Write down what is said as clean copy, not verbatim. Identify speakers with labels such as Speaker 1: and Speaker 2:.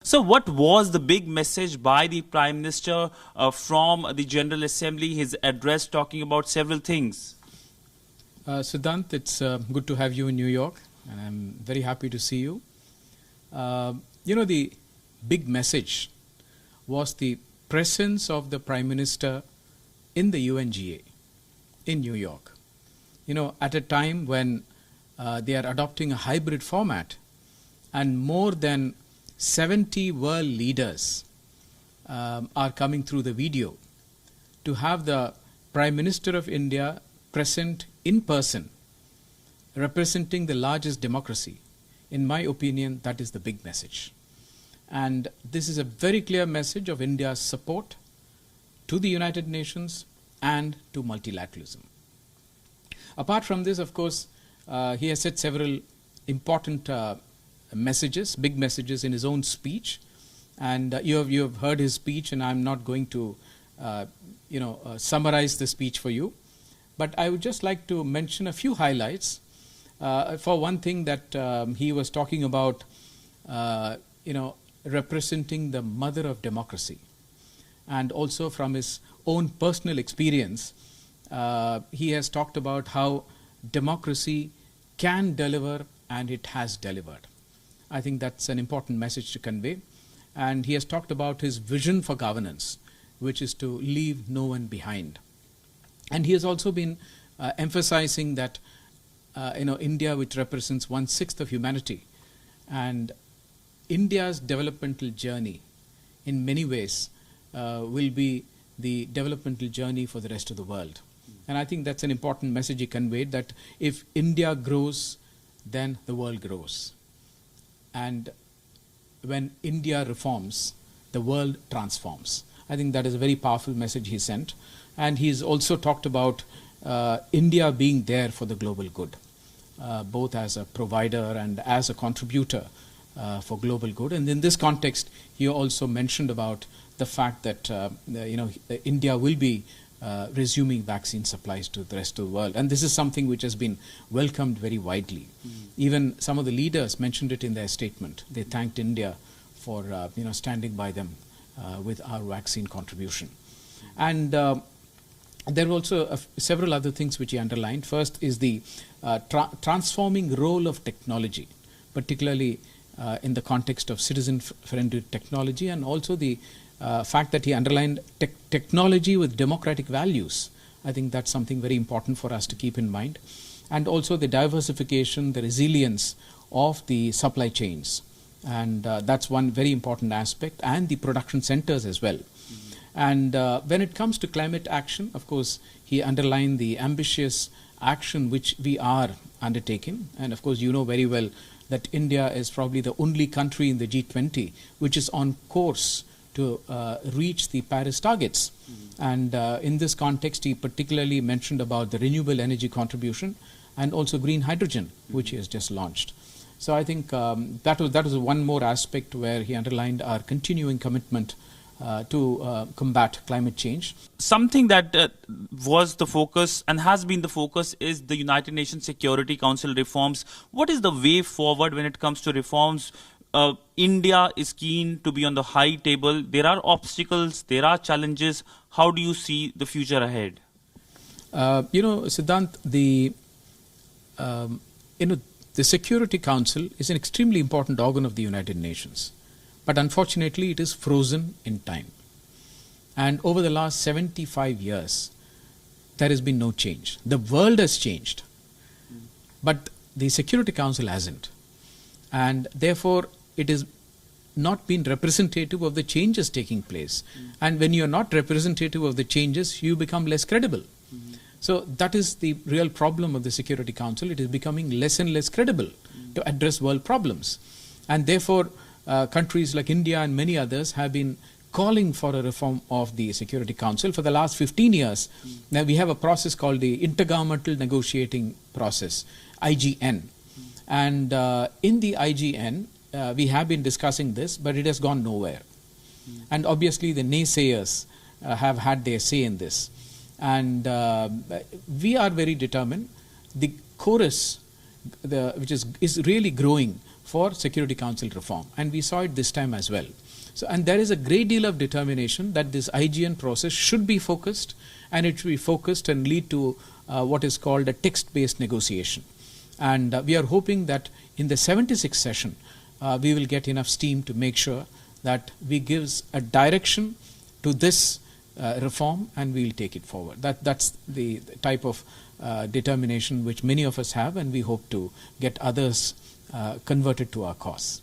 Speaker 1: So what was the big message by the Prime Minister from the General Assembly, his address talking about several things?
Speaker 2: Siddhant, it's good to have you in New York, and I'm very happy to see you. The big message was the presence of the Prime Minister in the UNGA in New York. At a time when they are adopting a hybrid format, and more than 70 world leaders are coming through the video, to have the Prime Minister of India present in person, representing the largest democracy. In my opinion, that is the big message. And this is a very clear message of India's support to the United Nations and to multilateralism. Apart from this, of course, he has said several important messages, big messages in his own speech. And you have heard his speech, and I'm not going to summarize the speech for you. But I would just like to mention a few highlights. For one thing, that he was talking about, representing the mother of democracy. And also from his own personal experience, he has talked about how democracy can deliver, and it has delivered. I think that's an important message to convey. And he has talked about his vision for governance, which is to leave no one behind. And he has also been emphasizing that India, which represents 1/6 of humanity, and India's developmental journey in many ways will be the developmental journey for the rest of the world. And I think that's an important message he conveyed, that if India grows, then the world grows. And when India reforms, the world transforms. I think that is a very powerful message he sent. And he's also talked about India being there for the global good, both as a provider and as a contributor for global good. And in this context, he also mentioned about the fact that India will be resuming vaccine supplies to the rest of the world. And this is something which has been welcomed very widely. Even some of the leaders mentioned it in their statement. They thanked India for standing by them with our vaccine contribution. And there were also several other things which he underlined. First is the transforming role of technology, particularly in the context of citizen-friendly technology, and also the fact that he underlined technology with democratic values. I think that's something very important for us to keep in mind. And also the diversification, the resilience of the supply chains. And that's one very important aspect, and the production centers as well. And when it comes to climate action, of course, he underlined the ambitious action which we are undertaking. And of course, you know very well that India is probably the only country in the G20 which is on course to reach the Paris targets. And in this context, he particularly mentioned about the renewable energy contribution and also green hydrogen, which he has just launched. So I think that was one more aspect where he underlined our continuing commitment to combat climate change.
Speaker 1: Something that was the focus and has been the focus is the United Nations Security Council reforms. What is the way forward when it comes to reforms? India is keen to be on the high table. There are obstacles, there are challenges. How do you see the future ahead?
Speaker 2: Siddhant, the Security Council is an extremely important organ of the United Nations. But unfortunately, it is frozen in time. And over the last 75 years, there has been no change. The world has changed, but the Security Council hasn't. And therefore, it has not been representative of the changes taking place. And when you are not representative of the changes, you become less credible. So that is the real problem of the Security Council. It is becoming less and less credible to address world problems. And therefore, countries like India and many others have been calling for a reform of the Security Council for the last 15 years. Now we have a process called the Intergovernmental Negotiating Process, IGN. And in the IGN, we have been discussing this, but it has gone nowhere. And obviously the naysayers have had their say in this. And we are very determined. The chorus, which is really growing for Security Council reform, and we saw it this time as well. So, and there is a great deal of determination that this IGN process should be focused, and it should be focused and lead to what is called a text-based negotiation. And we are hoping that in the 76th session, we will get enough steam to make sure that we gives a direction to this reform, and we will take it forward. That's the type of determination which many of us have, and we hope to get others converted to our cause.